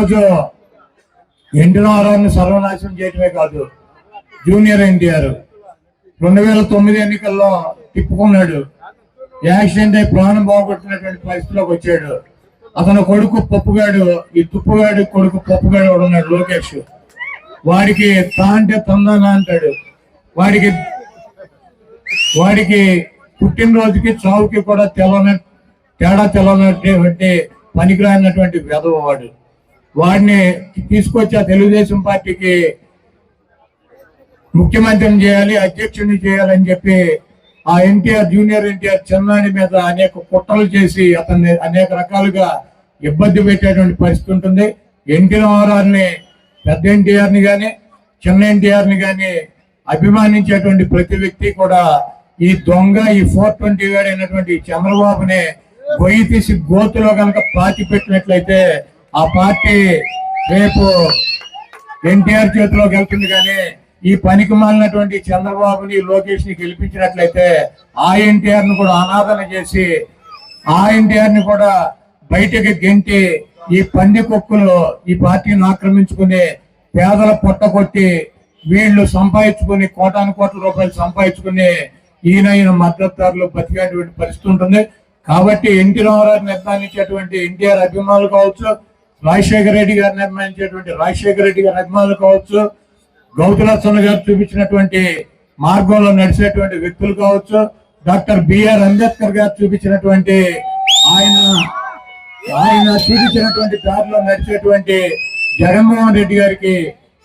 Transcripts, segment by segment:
ఈరోజు ఎన్టీ రామారావుని సర్వనాశనం చేయటమే కాదు, జూనియర్ ఎన్టీఆర్ 2009 ఎన్నికల్లో తిప్పుకున్నాడు. యాక్సిడెంట్ అయి ప్రాణం బాగొట్టినటువంటి పరిస్థితిలోకి వచ్చాడు. అతను కొడుకు పప్పుగాడు, ఈ తుప్పుగాడు కొడుకు పప్పుగాడు ఉన్నాడు లోకేష్. వాడికి తా అంటే తందానా అంటాడు. వాడికి పుట్టినరోజుకి చావుకి కూడా తేడా తెల్లనటువంటి పనికిరానటువంటి వెధవ వాడు. వాడిని తీసుకొచ్చి ఆ తెలుగుదేశం పార్టీకి ముఖ్యమంత్రిని చేయాలి, అధ్యక్షుడిని చేయాలని చెప్పి ఆ ఎన్టీఆర్ జూనియర్ ఎన్టీఆర్ చిన్నాని మీద అనేక కుట్రలు చేసి అతన్ని అనేక రకాలుగా ఇబ్బంది పెట్టేటువంటి పరిస్థితి ఉంటుంది. ఎన్టీ రామారావుని, పెద్ద ఎన్టీఆర్ని కానీ చిన్న ఎన్టీఆర్ని కానీ అభిమానించేటువంటి ప్రతి వ్యక్తి కూడా ఈ దొంగ, ఈ 420 గాడు అయినటువంటి చంద్రబాబుని గొయ్యి తీసి గోతులో కనుక పాతి పెట్టినట్లయితే ఆ పార్టీ రేపు ఎన్టీఆర్ చేతిలోకి వెళ్తుంది. కానీ ఈ పనికి మాలినటువంటి చంద్రబాబుని, లోకేష్ ని గెలిపించినట్లయితే ఆ ఎన్టీఆర్ ను కూడా అనాదన చేసి ఆ ఎన్టీఆర్ ని కూడా బయటకి గెంటి ఈ పంది కుక్కలు ఈ పార్టీని ఆక్రమించుకుని పేదల పొట్టగొట్టి వీళ్ళు సంపాదించుకుని కోటాను కోట్ల రూపాయలు సంపాదించుకుని ఈయన మద్దతుదారులు బతికేటువంటి పరిస్థితి ఉంటుంది. కాబట్టి ఎన్టీ రామారావు నిర్మాణించేటువంటి ఎన్టీఆర్ అభిమానులు కావచ్చు, రాజశేఖర రెడ్డి గారిని నిర్మాణించేటువంటి రాజశేఖర రెడ్డి గారి అభిమానులు కావచ్చు, గౌతులచ్చన్న గారు చూపించినటువంటి మార్గంలో నడిచేటువంటి వ్యక్తులు కావచ్చు, డాక్టర్ బిఆర్ అంబేద్కర్ గారు చూపించినటువంటి ఆయన చూపించినటువంటి దారిలో నడిచేటువంటి జగన్మోహన్ రెడ్డి గారికి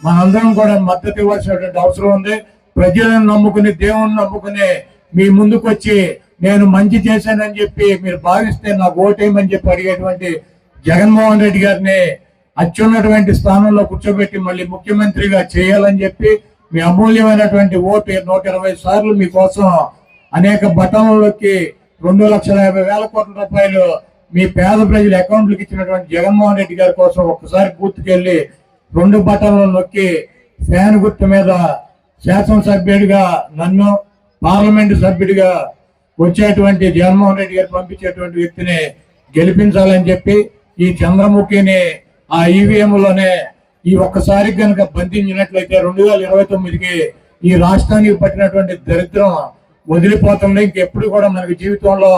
మనందరం కూడా మద్దతు ఇవ్వాల్సినటువంటి అవసరం ఉంది. ప్రజలను నమ్ముకుని, దేవుణ్ణి నమ్ముకుని మీ ముందుకు వచ్చి నేను మంచి చేశానని చెప్పి మీరు భావిస్తే నాకు ఓటేయమని చెప్పి అడిగేటువంటి జగన్మోహన్ రెడ్డి గారిని అత్యున్నటువంటి స్థానంలో కూర్చోబెట్టి మళ్ళీ ముఖ్యమంత్రిగా చేయాలని చెప్పి మీ అమూల్యమైనటువంటి ఓటు 120 సార్లు మీకోసం అనేక బటన్లకి 2,50,000 కోట్ల రూపాయలు మీ పేద ప్రజల అకౌంట్లకు ఇచ్చినటువంటి జగన్మోహన్ రెడ్డి గారి కోసం ఒక్కసారి గుర్తుకెళ్ళి 2 బటన్లు నొక్కి ఫ్యాన్ గుర్తు మీద శాసనసభ్యుడిగా నన్ను, పార్లమెంటు సభ్యుడిగా వచ్చేటువంటి జగన్మోహన్ రెడ్డి గారు పంపించేటువంటి వ్యక్తిని గెలిపించాలని చెప్పి ఈ చంద్రముఖిని ఆ ఈవీఎంలోనే ఈ ఒక్కసారి కనుక బంధించినట్లయితే 2029కి ఈ రాష్ట్రానికి పట్టినటువంటి దరిద్రం వదిలిపోతుంది. ఇంకెప్పుడు కూడా మనకి జీవితంలో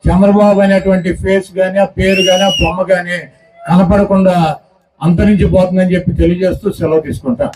చంద్రబాబు అనేటువంటి ఫేస్ గానీ, ఆ పేరు గానీ, ఆ బొమ్మ గానీ కనపడకుండా అంతరించిపోతుందని చెప్పి తెలియజేస్తూ సెలవు తీసుకుంటా.